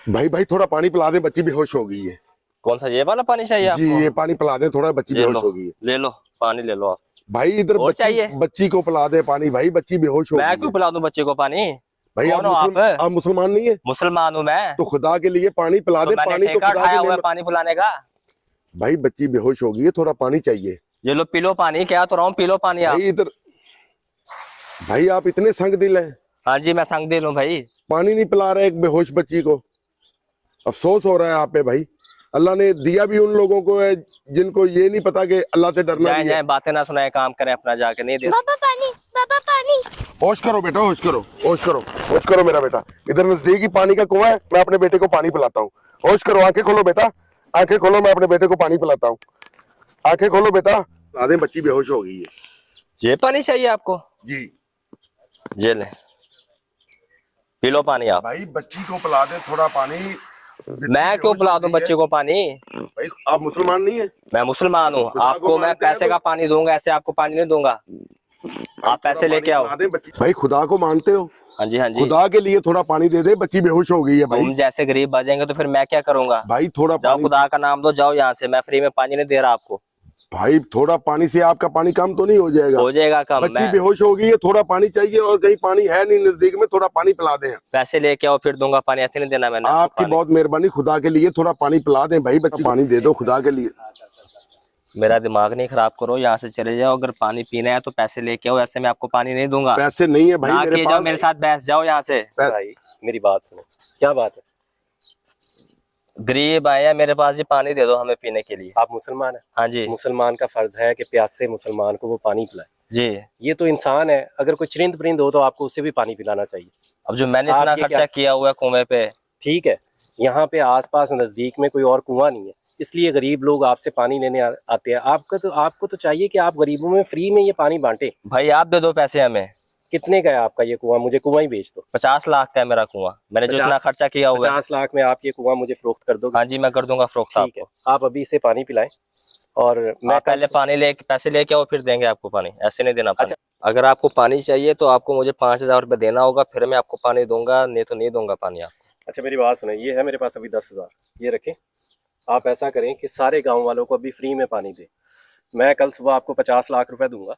भाई भाई थोड़ा पानी पिला दे, बच्ची बेहोश हो गई है। कौन सा ये वाला पानी चाहिए जी आपको? ये पानी पिला दे थोड़ा, बच्ची ले बेहोश लो, हो गई है। ले लो, पानी ले लो आप। भाई इधर और बच्ची चाहिए? बच्ची को पिला दे पानी, भाई बच्ची बेहोश हो मैं गई क्यों है। पिला दूं बच्चे को पानी? भाई कौन हो आप? आप मुसलमान नहीं है? मुसलमान हूँ मैं। तो खुदा के लिए पानी पिला तो दे, मैंने पानी तो ठेका खुदा उठाया की हुआ है नेमत। पानी पिलाने का। भाई बच्ची बेहोश हो गई है, थोड़ा पानी चाहिए। ये लो, पी लो पानी, क्या तो रहा हूँ, पी लो पानी आप। भाई इधर, भाई आप इतने संग दिल हैं, हाँ जी, मैं संग दे लूं भाई। पानी नहीं पिला रहे एक बेहोश बच्ची को। अफसोस हो रहा है आप पे भाई। अल्लाह ने दिया भी उन लोगों को है जिनको ये नहीं पता कि अल्लाह से डरना जाए भी है। जाए, बातें ना सुनाए, काम करें अपना जाके। नहीं दे पापा पानी, पापा पानी। होश करो बेटा, होश करो, होश करो, होश करो मेरा बेटा। इधर नजदीक ही पानी का कुआं है, मैं अपने बेटे को पानी पिलाता हूँ। होश करो, आंखें खोलो बेटा, आंखें खोलो, मैं अपने बेटे को पानी पिलाता हूँ। आंखें खोलो बेटा। आधे बच्ची बेहोश हो गई है। ये पानी चाहिए आपको? जी ये ले, पी लो पानी आप। भाई बच्ची को पिला दे थोड़ा पानी। मैं क्यों पिला दूं बच्चे को पानी? भाई आप मुसलमान नहीं है? मैं मुसलमान हूँ, खुदा को आपको मैं मानते हैं पैसे तो- का पानी दूंगा, ऐसे आपको पानी नहीं दूंगा। आप पैसे लेके आओ। भाई खुदा को मानते हो? हाँ जी, हाँ जी। खुदा के लिए थोड़ा पानी दे दे, बच्ची बेहोश हो गई है भाई। तुम जैसे गरीब बचेंगे तो फिर मैं क्या करूंगा? भाई थोड़ा जाओ, पानी। खुदा का नाम दो, जाओ यहाँ से। मैं फ्री में पानी नहीं दे रहा आपको। भाई थोड़ा पानी से आपका पानी कम तो नहीं हो जाएगा? हो जाएगा कम। बच्ची मैं बेहोश हो गई है, थोड़ा पानी चाहिए और कहीं पानी है नहीं नजदीक में, थोड़ा पानी पिला दें। पैसे लेके आओ, फिर दूंगा पानी। ऐसे नहीं देना मैंने आपकी पानी। बहुत मेहरबानी, खुदा के लिए थोड़ा पानी पिला दें भाई, बच्ची पानी दे दो खुदा के लिए। मेरा दिमाग नहीं खराब करो, यहाँ से चले जाओ। अगर पानी पीना है तो पैसे लेके आओ, ऐसे मैं आपको पानी नहीं दूंगा। पैसे नहीं है भाई ना मेरे किए पास। जाओ, मेरे साथ बैठ जाओ यहाँ से। भाई मेरी बात सुनो, क्या बात है? गरीब आए हैं, मेरे पास ये पानी दे दो हमें पीने के लिए। आप मुसलमान हैं? हाँ जी मुसलमान का फर्ज है कि प्यासे मुसलमान को वो पानी पिलाए। जी। ये तो इंसान है, अगर कोई चरिंद परिंद हो तो आपको उससे भी पानी पिलाना चाहिए। अब जो मैंने आप इतना ये खर्चा किया हुआ है कुएं पे। ठीक है, यहाँ पे आसपास नजदीक में कोई और कुआं नहीं है, इसलिए गरीब लोग आपसे पानी लेने आते हैं। आपको तो चाहिए कि आप गरीबों में फ्री में ये पानी बांटे। भाई आप दे दो पैसे हमें। कितने का है आपका ये कुआं? मुझे कुआं ही बेच दो। 50 लाख का है मेरा कुआं, मैंने जो इतना खर्चा किया हुआ है। 50 लाख में आप ये कुआं मुझे फरोख्त कर दोगे? हाँ जी, मैं कर दूंगा फरोख्त ठीक है, आपको। आप अभी इसे पानी पिलाएं और मैं आप पहले पानी ले पैसे लेके आओ, फिर देंगे आपको पानी। ऐसे नहीं देना पानी। अच्छा। अगर आपको पानी चाहिए तो आपको मुझे 5000 रुपये देना होगा, फिर मैं आपको पानी दूंगा, नहीं तो नहीं दूंगा पानी आपको। अच्छा मेरी बात सुने, ये है मेरे पास अभी 10,000, ये रखें। आप ऐसा करें कि सारे गांव वालों को अभी फ्री में पानी दें। मैं कल सुबह आपको 50 लाख रुपए दूंगा।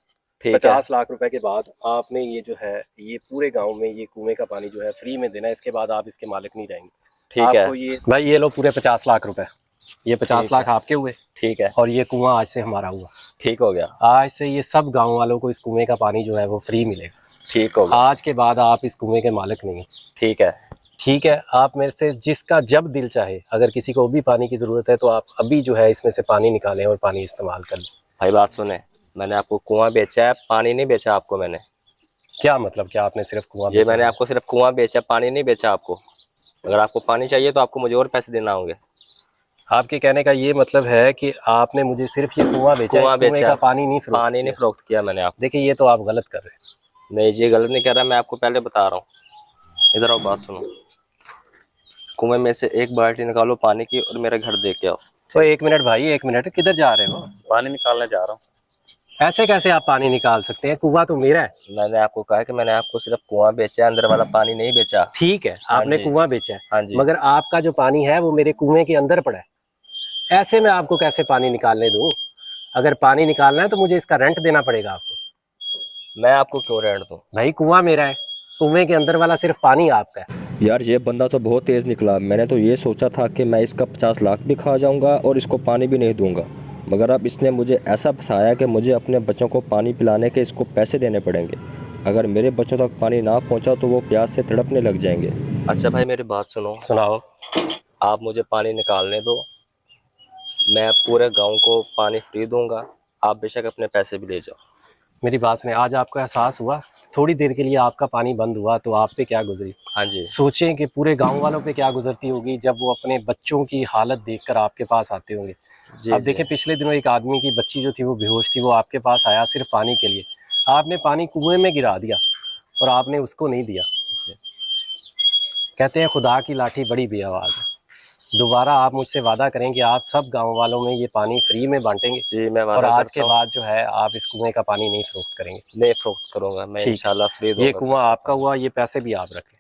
ठीक है। 50 लाख रुपए के बाद आपने ये जो है ये पूरे गांव में ये कुएं का पानी जो है फ्री में देना है। इसके बाद आप इसके मालिक नहीं रहेंगे। ठीक है। आपको ये भाई ये लो पूरे 50 लाख रुपए, ये 50 लाख आपके हुए ठीक है, और ये कुआं आज से हमारा हुआ। ठीक हो गया। आज से ये सब गाँव वालों को इस कुएं का पानी जो है वो फ्री मिलेगा। ठीक हो गया। आज के बाद आप इस कुएं के मालिक नहीं। ठीक है। ठीक है, आप मेरे से जिसका जब दिल चाहे, अगर किसी को भी पानी की जरूरत है तो आप अभी जो है इसमें से पानी निकालें और पानी इस्तेमाल कर लें। भाई बात सुने, मैंने आपको कुआं बेचा है, पानी नहीं बेचा आपको मैंने। क्या मतलब? क्या आपने सिर्फ कुआं ये बेचा? मैंने आपको सिर्फ कुआं बेचा, पानी नहीं बेचा आपको। अगर आपको पानी चाहिए तो आपको मुझे और पैसे देना होंगे। आपके कहने का ये मतलब है कि आपने मुझे सिर्फ ये कुआं बेचा, कुआं इस कुएं बेचा, का पानी नहीं फरोख्त पानी नहीं फरोख्त किया मैंने आप। देखिए ये तो आप गलत कर रहे हैं। नहीं जी, गलत नहीं कर रहा, मैं आपको पहले बता रहा हूँ। इधर आओ, बात सुनो। कुएं में से एक बाल्टी निकालो पानी की और मेरे घर दे के आओ। तो एक मिनट भाई, एक मिनट, किधर जा रहे हो? पानी निकालने जा रहा हूँ। ऐसे कैसे आप पानी निकाल सकते हैं? कुआं तो मेरा है। मैंने आपको कहा कि मैंने आपको सिर्फ कुआं बेचा है, अंदर वाला पानी नहीं बेचा। ठीक है, आपने जी। कुआं बेचा है। हाँ जी। मगर आपका जो पानी है वो मेरे कुएं के अंदर पड़ा है। ऐसे में आपको कैसे पानी निकालने दूं? अगर पानी निकालना है तो मुझे इसका रेंट देना पड़ेगा आपको। मैं आपको क्यों रेंट दूं? भाई कुआं मेरा है, कुएं के अंदर वाला सिर्फ पानी आपका है। यार ये बंदा तो बहुत तेज़ निकला। मैंने तो ये सोचा था कि मैं इसका 50 लाख भी खा जाऊंगा और इसको पानी भी नहीं दूंगा, मगर अब इसने मुझे ऐसा फंसाया कि मुझे अपने बच्चों को पानी पिलाने के इसको पैसे देने पड़ेंगे। अगर मेरे बच्चों तक पानी ना पहुंचा तो वो प्यास से तड़पने लग जाएंगे। अच्छा भाई मेरी बात सुनो। सुनाओ। आप मुझे पानी निकालने दो, मैं पूरे गांव को पानी फ्री दूंगा। आप बेशक अपने पैसे भी ले जाओ। मेरी बात सुने, आज आपको एहसास हुआ थोड़ी देर के लिए आपका पानी बंद हुआ तो आप पे क्या गुजरी? हाँ जी। सोचें कि पूरे गांव वालों पे क्या गुजरती होगी जब वो अपने बच्चों की हालत देखकर आपके पास आते होंगे। जी, अब जी। देखें, पिछले दिनों एक आदमी की बच्ची जो थी वो बेहोश थी, वो आपके पास आया सिर्फ पानी के लिए। आपने पानी कुएं में गिरा दिया और आपने उसको नहीं दिया। कहते हैं खुदा की लाठी बड़ी बेआवाज़ है। दोबारा आप मुझसे वादा करें कि आप सब गांव वालों में ये पानी फ्री में बांटेंगे। जी मैं और वादा आज के करता हूँ। बाद जो है आप इस कुएं का पानी नहीं फरोख्त करेंगे। नहीं फरोख्त करूंगा मैं, ठीक। इंशाल्लाह फ्री दूंगा। ये कुआं आपका हुआ, ये पैसे भी आप रखें।